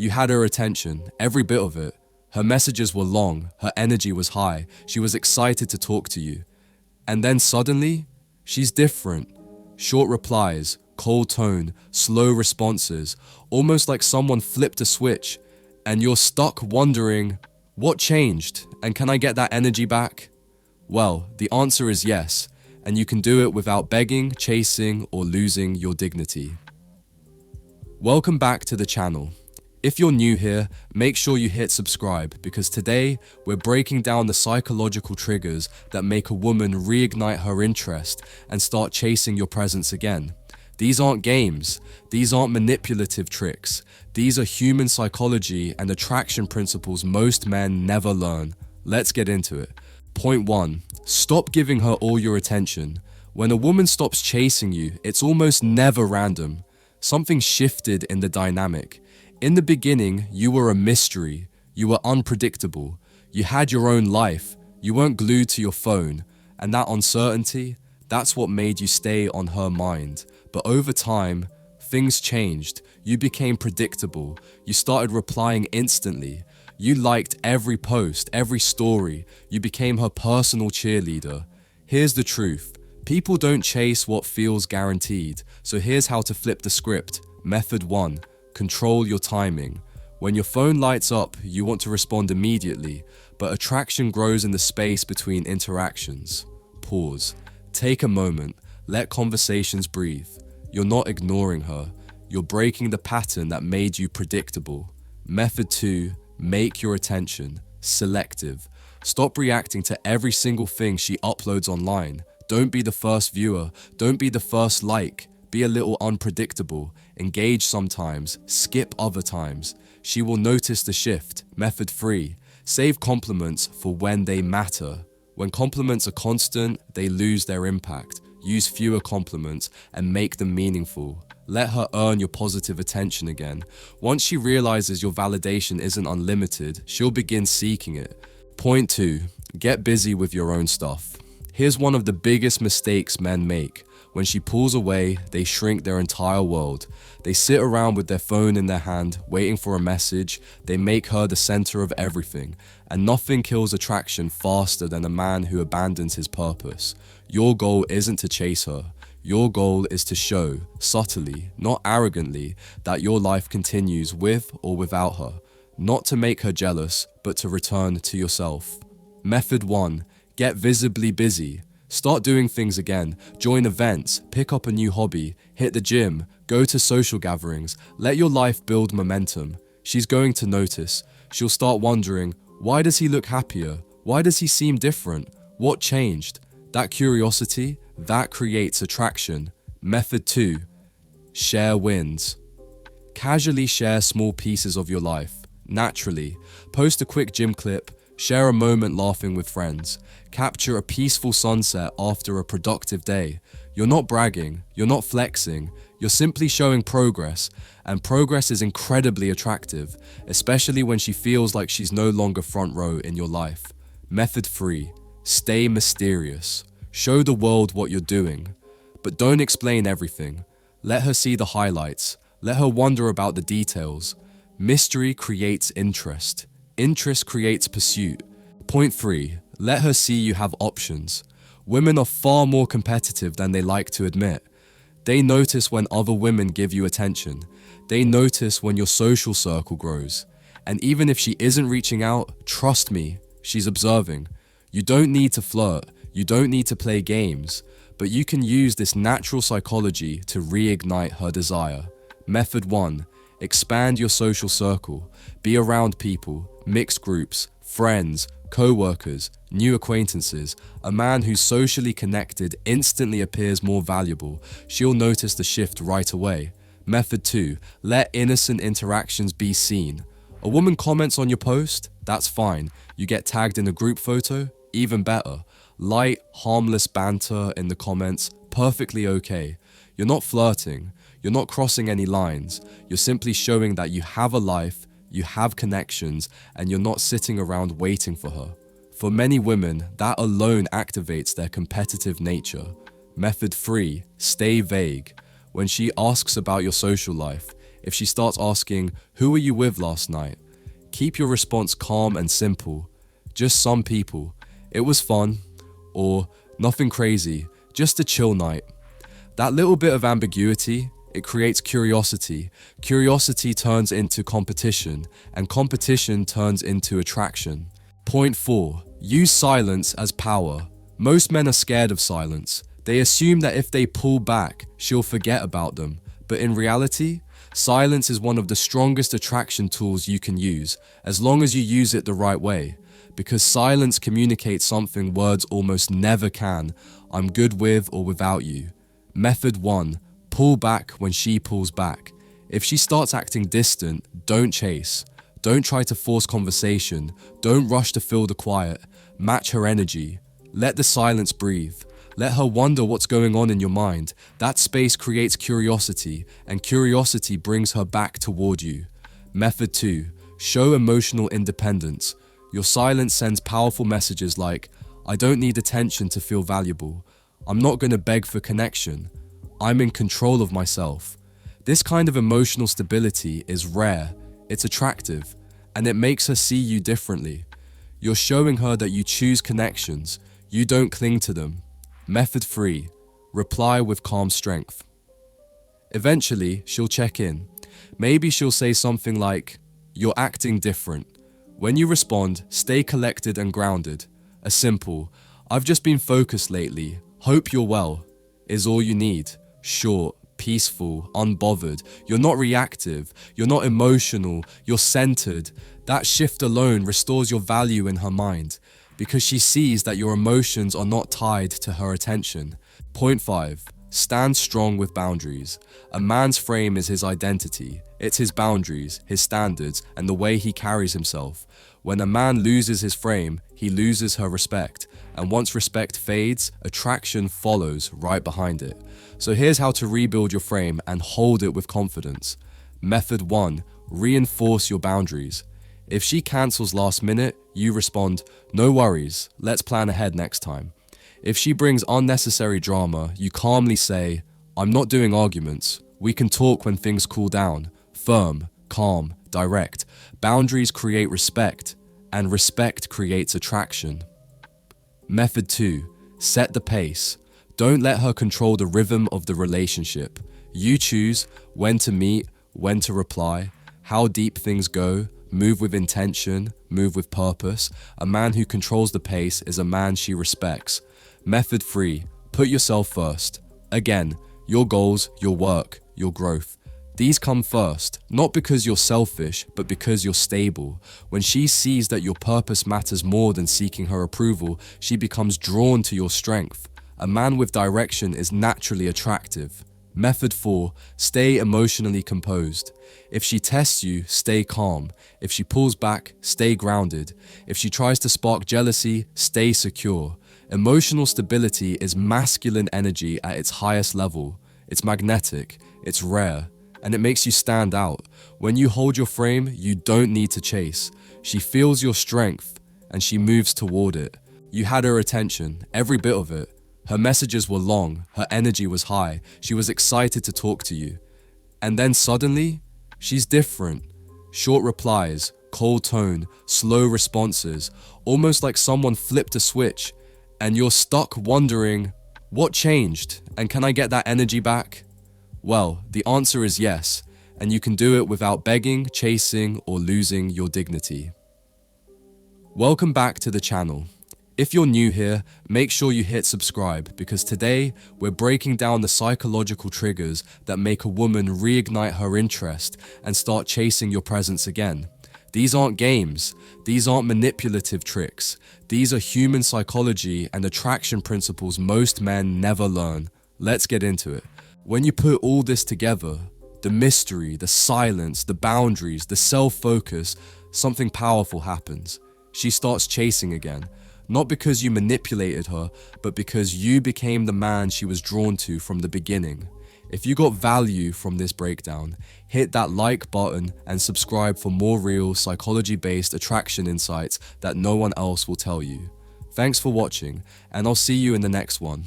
You had her attention, every bit of it. Her messages were long, her energy was high, she was excited to talk to you. And then suddenly, she's different. Short replies, cold tone, slow responses, almost like someone flipped a switch, and you're stuck wondering, what changed, and can I get that energy back? Well, the answer is yes, and you can do it without begging, chasing, or losing your dignity. Welcome back to the channel. If you're new here, make sure you hit subscribe because today we're breaking down the psychological triggers that make a woman reignite her interest and start chasing your presence again. These aren't games, these aren't manipulative tricks, these are human psychology and attraction principles most men never learn. Let's get into it. Point 1. Stop giving her all your attention. When a woman stops chasing you, it's almost never random. Something shifted in the dynamic. In the beginning, you were a mystery. You were unpredictable. You had your own life. You weren't glued to your phone. And that uncertainty, that's what made you stay on her mind. But over time, things changed. You became predictable. You started replying instantly. You liked every post, every story. You became her personal cheerleader. Here's the truth. People don't chase what feels guaranteed. So here's how to flip the script. Method 1. Control your timing. When your phone lights up, you want to respond immediately, but attraction grows in the space between interactions. Pause. Take a moment. Let conversations breathe. You're not ignoring her. You're breaking the pattern that made you predictable. Method 2. Make your attention selective. Stop reacting to every single thing she uploads online. Don't be the first viewer. Don't be the first like. Be a little unpredictable. Engage sometimes. Skip other times. She will notice the shift. Method 3. Save compliments for when they matter. When compliments are constant, they lose their impact. Use fewer compliments and make them meaningful. Let her earn your positive attention again. Once she realizes your validation isn't unlimited, she'll begin seeking it. Point 2. Get busy with your own stuff. Here's one of the biggest mistakes men make. When she pulls away, they shrink their entire world. They sit around with their phone in their hand, waiting for a message. They make her the center of everything. And nothing kills attraction faster than a man who abandons his purpose. Your goal isn't to chase her. Your goal is to show, subtly, not arrogantly, that your life continues with or without her. Not to make her jealous, but to return to yourself. Method 1. Get visibly busy. Start doing things again. Join events, pick up a new hobby, hit the gym, go to social gatherings. Let your life build momentum. She's going to notice. She'll start wondering, why does he look happier? Why does he seem different? What changed? That curiosity, that creates attraction. Method 2. Share wins. Casually share small pieces of your life. Naturally. Post a quick gym clip. Share a moment laughing with friends. Capture a peaceful sunset after a productive day. You're not bragging. You're not flexing. You're simply showing progress. And progress is incredibly attractive, especially when she feels like she's no longer front row in your life. Method 3. Stay mysterious. Show the world what you're doing. But don't explain everything. Let her see the highlights. Let her wonder about the details. Mystery creates interest. Interest creates pursuit. Point 3. Let her see you have options. Women are far more competitive than they like to admit. They notice when other women give you attention. They notice when your social circle grows. And even if she isn't reaching out, trust me, she's observing. You don't need to flirt. You don't need to play games. But you can use this natural psychology to reignite her desire. Method 1. Expand your social circle. Be around people, mixed groups, friends, co-workers, new acquaintances. A man who's socially connected instantly appears more valuable. She'll notice the shift right away. Method 2. Let innocent interactions be seen. A woman comments on your post? That's fine. You get tagged in a group photo? Even better. Light, harmless banter in the comments? Perfectly okay. You're not flirting. You're not crossing any lines. You're simply showing that you have a life, you have connections, and you're not sitting around waiting for her. For many women, that alone activates their competitive nature. Method 3. Stay vague. When she asks about your social life, If she starts asking, "Who were you with last night?" keep your response calm and simple. "Just some people. It was fun." Or, "Nothing crazy, just a chill night." That little bit of ambiguity, it creates curiosity. Curiosity turns into competition, and competition turns into attraction. Point 4. Use silence as power. Most men are scared of silence. They assume that if they pull back, she'll forget about them. But in reality, silence is one of the strongest attraction tools you can use, as long as you use it the right way. Because silence communicates something words almost never can. I'm good with or without you. Method 1. Pull back when she pulls back. If she starts acting distant, don't chase. Don't try to force conversation. Don't rush to fill the quiet. Match her energy. Let the silence breathe. Let her wonder what's going on in your mind. That space creates curiosity, and curiosity brings her back toward you. Method 2. Show emotional independence. Your silence sends powerful messages like, "I don't need attention to feel valuable. I'm not going to beg for connection. I'm in control of myself." This kind of emotional stability is rare, it's attractive, and it makes her see you differently. You're showing her that you choose connections, you don't cling to them. Method 3. Reply with calm strength. Eventually, she'll check in. Maybe she'll say something like, "You're acting different." When you respond, stay collected and grounded. A simple, "I've just been focused lately, hope you're well," is all you need. Short, peaceful, unbothered. You're not reactive, you're not emotional, you're centered. That shift alone restores your value in her mind, because she sees that your emotions are not tied to her attention. Point 5. Stand strong with boundaries. A man's frame is his identity. It's his boundaries, his standards, and the way he carries himself. When a man loses his frame, he loses her respect. And once respect fades, attraction follows right behind it. So here's how to rebuild your frame and hold it with confidence. Method 1. Reinforce your boundaries. If she cancels last minute, you respond, "No worries, let's plan ahead next time." If she brings unnecessary drama, you calmly say, "I'm not doing arguments. We can talk when things cool down." Firm, calm, direct. Boundaries create respect, and respect creates attraction. Method 2. Set the pace. Don't let her control the rhythm of the relationship. You choose when to meet, when to reply, how deep things go. Move with intention, move with purpose. A man who controls the pace is a man she respects. Method 3. Put yourself first. Again, your goals, your work, your growth. These come first, not because you're selfish, but because you're stable. When she sees that your purpose matters more than seeking her approval, she becomes drawn to your strength. A man with direction is naturally attractive. Method 4. Stay emotionally composed. If she tests you, stay calm. If she pulls back, stay grounded. If she tries to spark jealousy, stay secure. Emotional stability is masculine energy at its highest level. It's magnetic, it's rare, and it makes you stand out. When you hold your frame, you don't need to chase. She feels your strength, and she moves toward it. You had her attention, every bit of it. Her messages were long, her energy was high, she was excited to talk to you. And then suddenly, she's different. Short replies, cold tone, slow responses, almost like someone flipped a switch, and you're stuck wondering, what changed, and can I get that energy back? Well, the answer is yes, and you can do it without begging, chasing, or losing your dignity. Welcome back to the channel. If you're new here, make sure you hit subscribe, because today we're breaking down the psychological triggers that make a woman reignite her interest and start chasing your presence again. These aren't games, these aren't manipulative tricks, these are human psychology and attraction principles most men never learn. Let's get into it. When you put all this together, the mystery, the silence, the boundaries, the self-focus, something powerful happens. She starts chasing again. Not because you manipulated her, but because you became the man she was drawn to from the beginning. If you got value from this breakdown, hit that like button and subscribe for more real psychology-based attraction insights that no one else will tell you. Thanks for watching, and I'll see you in the next one.